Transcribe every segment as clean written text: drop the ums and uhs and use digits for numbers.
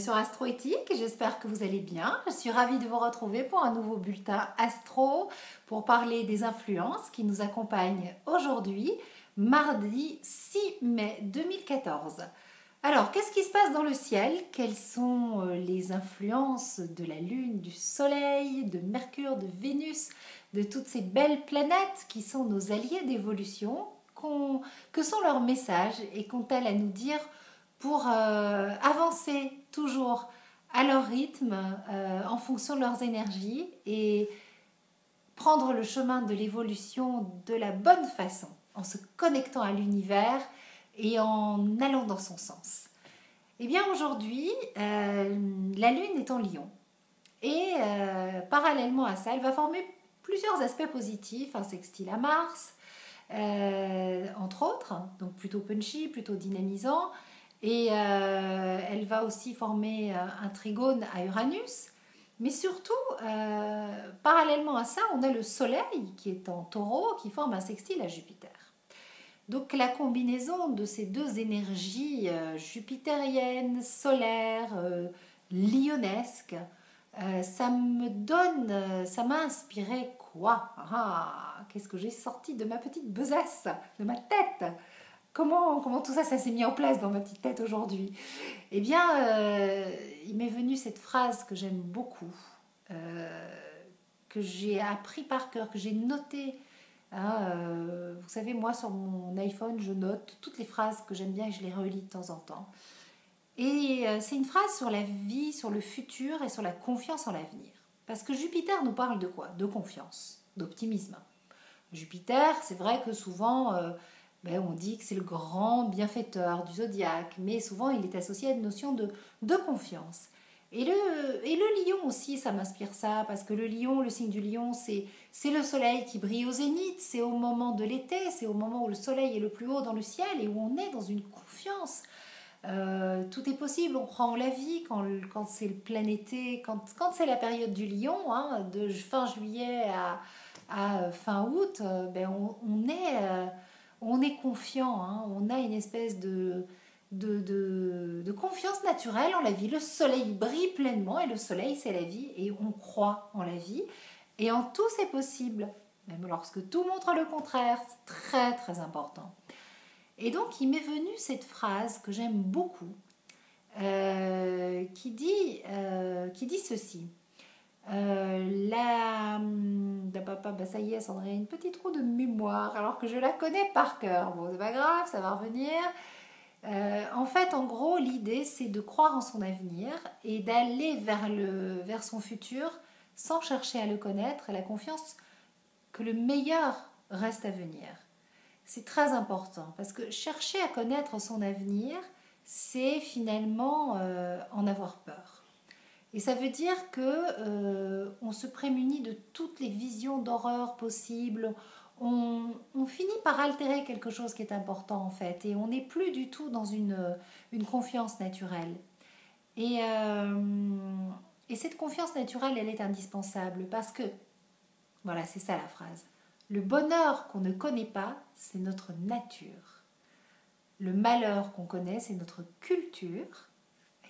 sur Astroéthique, j'espère que vous allez bien. Je suis ravie de vous retrouver pour un nouveau bulletin Astro pour parler des influences qui nous accompagnent aujourd'hui, mardi 6 mai 2014. Alors, qu'est-ce qui se passe dans le ciel? Quelles sont les influences de la Lune, du Soleil, de Mercure, de Vénus, de toutes ces belles planètes qui sont nos alliés d'évolution? Que sont leurs messages et qu'ont-elles à nous dire pour avancer toujours à leur rythme, en fonction de leurs énergies et prendre le chemin de l'évolution de la bonne façon, en se connectant à l'univers et en allant dans son sens. Eh bien aujourd'hui, la Lune est en Lion et parallèlement à ça, elle va former plusieurs aspects positifs, un sextile à Mars, entre autres, donc plutôt punchy, plutôt dynamisant. Et elle va aussi former un trigone à Uranus. Mais surtout, parallèlement à ça, on a le Soleil qui est en Taureau, qui forme un sextile à Jupiter. Donc la combinaison de ces deux énergies jupitériennes, solaires, lionesques, ça m'a inspiré quoi? Qu'est-ce que j'ai sorti de ma petite besace, de ma tête? Comment tout ça s'est mis en place dans ma petite tête aujourd'hui? Eh bien, il m'est venu cette phrase que j'aime beaucoup, que j'ai appris par cœur, que j'ai notée. Vous savez, moi, sur mon iPhone, je note toutes les phrases que j'aime bien et je les relis de temps en temps. Et c'est une phrase sur la vie, sur le futur et sur la confiance en l'avenir. Parce que Jupiter nous parle de quoi? De confiance, d'optimisme. Jupiter, c'est vrai que souvent... on dit que c'est le grand bienfaiteur du zodiaque, mais souvent il est associé à une notion de confiance. Et le lion aussi, ça m'inspire ça, parce que le lion, le signe du lion, c'est le soleil qui brille au zénith, c'est au moment de l'été, c'est au moment où le soleil est le plus haut dans le ciel et où on est dans une confiance. Tout est possible, on croit en la vie quand c'est le plein été, quand c'est la période du lion, de fin juillet à fin août, on est confiant, on a une espèce de confiance naturelle en la vie. Le soleil brille pleinement et le soleil c'est la vie et on croit en la vie et en tout c'est possible, même lorsque tout montre le contraire, c'est très très important. Et donc il m'est venu cette phrase que j'aime beaucoup qui dit ceci. Ça y est, Sandrine, une petite trou de mémoire, alors que je la connais par cœur. Bon, c'est pas grave, ça va revenir. En fait, en gros, l'idée, c'est de croire en son avenir et d'aller vers son futur sans chercher à le connaître, et la confiance que le meilleur reste à venir. C'est très important, parce que chercher à connaître son avenir, c'est finalement en avoir peur. Et ça veut dire que on se prémunit de toutes les visions d'horreur possibles. On finit par altérer quelque chose qui est important en fait. Et on n'est plus du tout dans une confiance naturelle. Et cette confiance naturelle, elle est indispensable parce que, voilà, c'est ça la phrase. Le bonheur qu'on ne connaît pas, c'est notre nature. Le malheur qu'on connaît, c'est notre culture.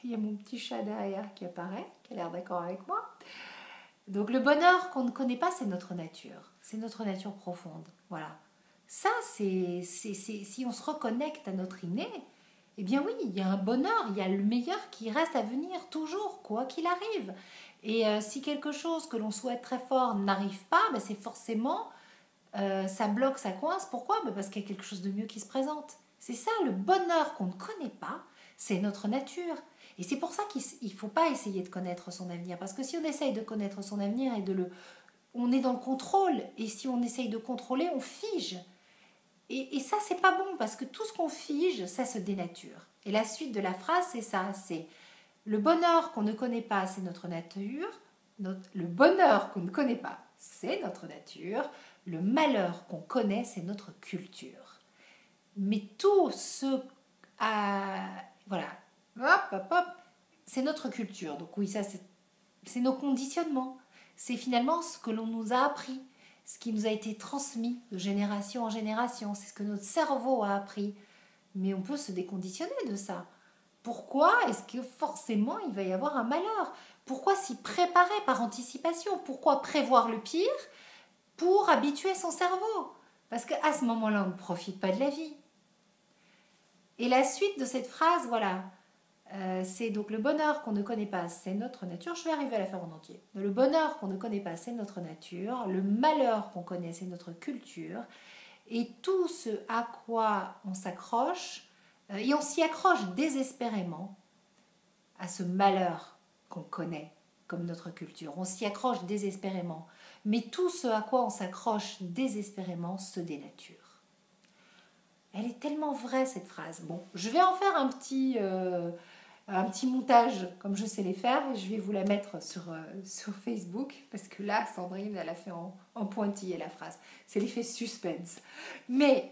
Il y a mon petit chat derrière qui apparaît, qui a l'air d'accord avec moi. Donc le bonheur qu'on ne connaît pas, c'est notre nature. C'est notre nature profonde. Voilà. Ça, si on se reconnecte à notre inné, eh bien oui, il y a un bonheur, il y a le meilleur qui reste à venir toujours, quoi qu'il arrive. Et si quelque chose que l'on souhaite très fort n'arrive pas, c'est forcément, ça bloque, ça coince. Pourquoi? Parce qu'il y a quelque chose de mieux qui se présente. C'est ça, le bonheur qu'on ne connaît pas, c'est notre nature. Et c'est pour ça qu'il ne faut pas essayer de connaître son avenir. Parce que si on essaye de connaître son avenir on est dans le contrôle. Et si on essaye de contrôler, on fige. Et ça, c'est pas bon. Parce que tout ce qu'on fige, ça se dénature. Et la suite de la phrase, c'est ça. C'est le bonheur qu'on ne connaît pas, c'est notre nature. Le bonheur qu'on ne connaît pas, c'est notre nature. Le malheur qu'on connaît, c'est notre culture. Mais tout ce... voilà. Hop, c'est notre culture. Donc oui, ça c'est nos conditionnements. C'est finalement ce que l'on nous a appris, ce qui nous a été transmis de génération en génération. C'est ce que notre cerveau a appris. Mais on peut se déconditionner de ça. Pourquoi est-ce que forcément il va y avoir un malheur? Pourquoi s'y préparer par anticipation? Pourquoi prévoir le pire pour habituer son cerveau? Parce qu'à ce moment-là, on ne profite pas de la vie. Et la suite de cette phrase, voilà, c'est donc le bonheur qu'on ne connaît pas, c'est notre nature. Je vais arriver à la faire en entier. Le bonheur qu'on ne connaît pas, c'est notre nature. Le malheur qu'on connaît, c'est notre culture. Et tout ce à quoi on s'accroche, et on s'y accroche désespérément à ce malheur qu'on connaît comme notre culture. On s'y accroche désespérément. Mais tout ce à quoi on s'accroche désespérément se dénature. Elle est tellement vraie cette phrase. Bon, je vais en faire un petit montage comme je sais les faire et je vais vous la mettre sur Facebook parce que là, Sandrine, elle a fait en pointillé la phrase. C'est l'effet suspense. Mais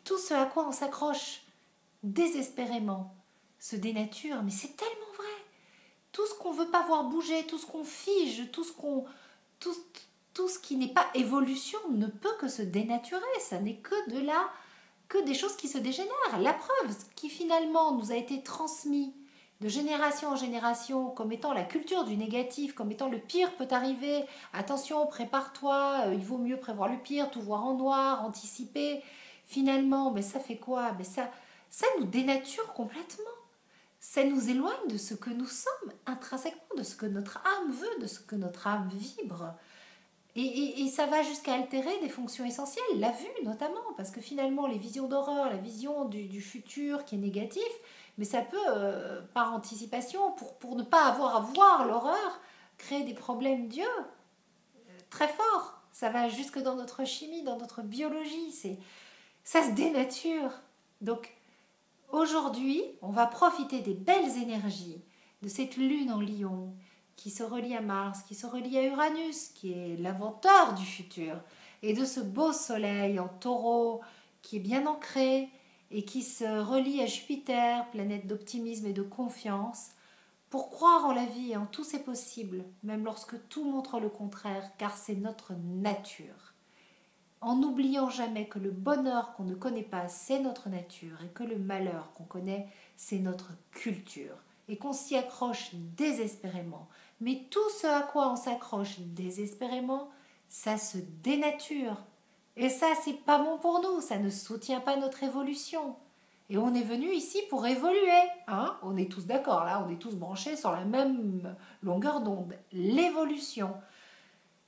tout ce à quoi on s'accroche désespérément se dénature, mais c'est tellement vrai. Tout ce qu'on ne veut pas voir bouger, tout ce qu'on fige, tout ce qui n'est pas évolution ne peut que se dénaturer. Ça n'est que des choses qui se dégénèrent. La preuve, ce qui finalement nous a été transmis de génération en génération comme étant la culture du négatif, comme étant le pire peut arriver, attention, prépare-toi, il vaut mieux prévoir le pire, tout voir en noir, anticiper. Finalement, ben ça fait quoi? Ça nous dénature complètement. Ça nous éloigne de ce que nous sommes intrinsèquement, de ce que notre âme veut, de ce que notre âme vibre. Et ça va jusqu'à altérer des fonctions essentielles, la vue notamment, parce que finalement les visions d'horreur, la vision du futur qui est négatif, mais ça peut, par anticipation, pour ne pas avoir à voir l'horreur, créer des problèmes d'yeux très forts. Ça va jusque dans notre chimie, dans notre biologie, ça se dénature. Donc aujourd'hui, on va profiter des belles énergies de cette lune en Lion, qui se relie à Mars, qui se relie à Uranus, qui est l'inventeur du futur, et de ce beau soleil en taureau, qui est bien ancré, et qui se relie à Jupiter, planète d'optimisme et de confiance, pour croire en la vie et en tout c'est possible, même lorsque tout montre le contraire, car c'est notre nature. En n'oubliant jamais que le bonheur qu'on ne connaît pas, c'est notre nature, et que le malheur qu'on connaît, c'est notre culture, et qu'on s'y accroche désespérément. Mais tout ce à quoi on s'accroche désespérément, ça se dénature. Et ça, c'est pas bon pour nous, ça ne soutient pas notre évolution. Et on est venu ici pour évoluer, hein? On est tous d'accord là, on est tous branchés sur la même longueur d'onde, l'évolution.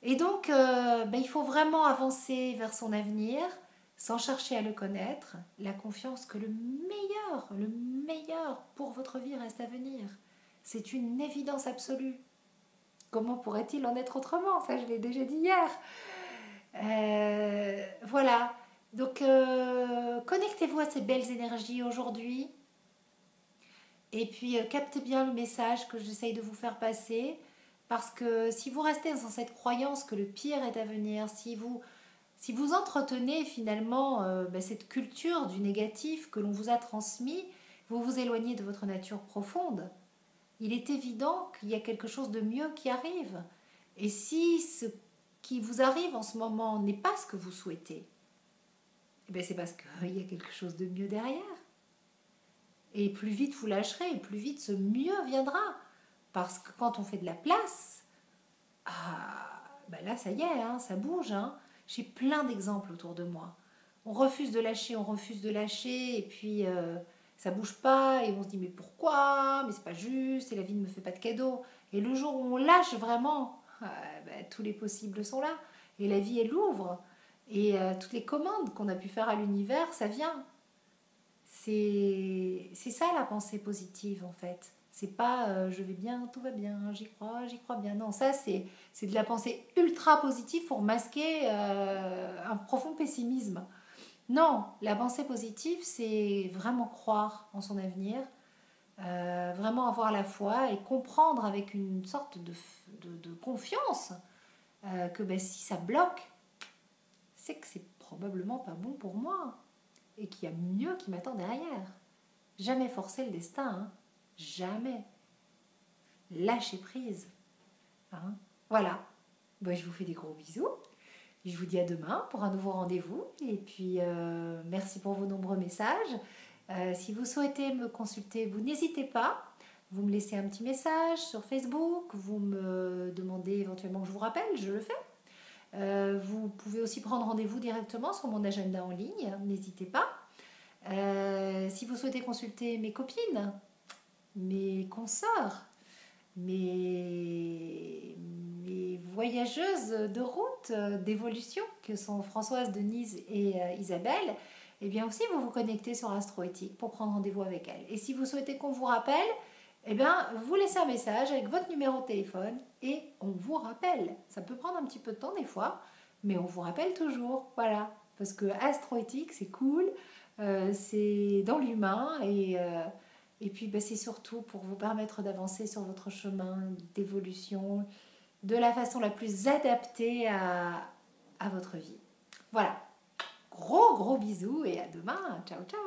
Et donc, il faut vraiment avancer vers son avenir sans chercher à le connaître, la confiance que le meilleur pour votre vie reste à venir. C'est une évidence absolue. Comment pourrait-il en être autrement? Ça, je l'ai déjà dit hier. Voilà. Donc, connectez-vous à ces belles énergies aujourd'hui. Et puis, captez bien le message que j'essaye de vous faire passer. Parce que si vous restez dans cette croyance que le pire est à venir, si vous entretenez finalement cette culture du négatif que l'on vous a transmis, vous vous éloignez de votre nature profonde. Il est évident qu'il y a quelque chose de mieux qui arrive. Et si ce qui vous arrive en ce moment n'est pas ce que vous souhaitez, c'est parce qu'il y a quelque chose de mieux derrière. Et plus vite vous lâcherez, et plus vite ce mieux viendra. Parce que quand on fait de la place, là ça y est, hein, ça bouge. Hein. J'ai plein d'exemples autour de moi. On refuse de lâcher, et puis ça bouge pas, et on se dit mais pourquoi? Mais c'est pas juste, et la vie ne me fait pas de cadeau. Et le jour où on lâche vraiment, tous les possibles sont là. Et la vie, elle ouvre. Et toutes les commandes qu'on a pu faire à l'univers, ça vient. C'est ça la pensée positive en fait. C'est pas je vais bien, tout va bien, j'y crois bien. Non, ça c'est de la pensée ultra positive pour masquer un profond pessimisme. Non, la pensée positive c'est vraiment croire en son avenir, vraiment avoir la foi et comprendre avec une sorte de confiance que si ça bloque, c'est que c'est probablement pas bon pour moi et qu'il y a mieux qui m'attend derrière. Jamais forcer le destin, hein. Jamais. Lâcher prise. Hein. Voilà. Je vous fais des gros bisous. Je vous dis à demain pour un nouveau rendez-vous. Et puis, merci pour vos nombreux messages. Si vous souhaitez me consulter, vous n'hésitez pas. Vous me laissez un petit message sur Facebook, vous me demandez éventuellement que je vous rappelle, je le fais. Vous pouvez aussi prendre rendez-vous directement sur mon agenda en ligne, n'hésitez pas. Si vous souhaitez consulter mes copines, mes consoeurs, mes voyageuses de route, d'évolution, que sont Françoise, Denise et Isabelle, eh bien aussi vous vous connectez sur Astroéthique pour prendre rendez-vous avec elles. Et si vous souhaitez qu'on vous rappelle, eh bien vous laissez un message avec votre numéro de téléphone et on vous rappelle. Ça peut prendre un petit peu de temps des fois, mais on vous rappelle toujours. Voilà, parce que Astroéthique c'est cool, c'est dans l'humain et puis c'est surtout pour vous permettre d'avancer sur votre chemin d'évolution de la façon la plus adaptée à votre vie. Voilà, gros gros bisous et à demain. Ciao ciao.